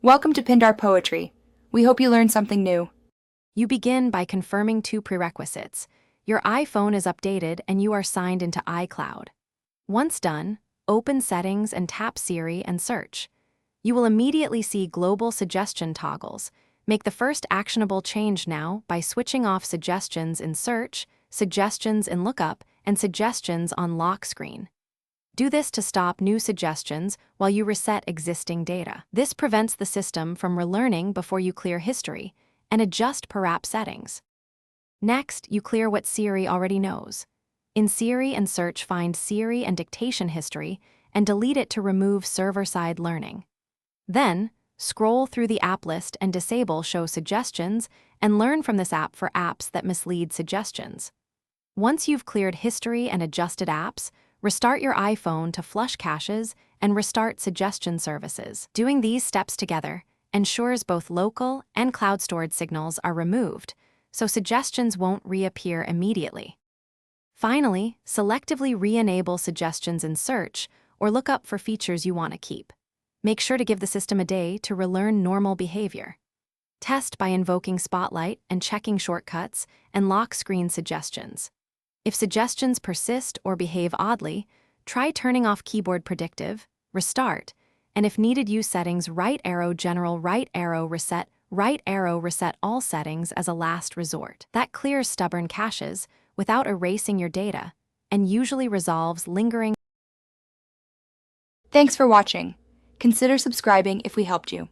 Welcome to Pindar Poetry. We hope you learned something new. You begin by confirming two prerequisites. Your iPhone is updated and you are signed into iCloud. Once done, open Settings and tap Siri and search. You will immediately see global suggestion toggles. Make the first actionable change now by switching off suggestions in search, suggestions in lookup, and suggestions on lock screen. Do this to stop new suggestions while you reset existing data. This prevents the system from relearning before you clear history and adjust per app settings. Next, you clear what Siri already knows. In Siri and search, find Siri and dictation history and delete it to remove server-side learning. Then, scroll through the app list and disable Show Suggestions and learn from this app for apps that mislead suggestions. Once you've cleared history and adjusted apps, restart your iPhone to flush caches and restart suggestion services. Doing these steps together ensures both local and cloud-stored signals are removed, so suggestions won't reappear immediately. Finally, selectively re-enable suggestions in search or look up for features you want to keep. Make sure to give the system a day to relearn normal behavior. Test by invoking Spotlight and checking shortcuts and lock screen suggestions. If suggestions persist or behave oddly, try turning off keyboard predictive, restart, and if needed, use settings right arrow general right arrow reset all settings as a last resort. That clears stubborn caches without erasing your data and usually resolves lingering. Thanks for watching. Consider subscribing if we helped you.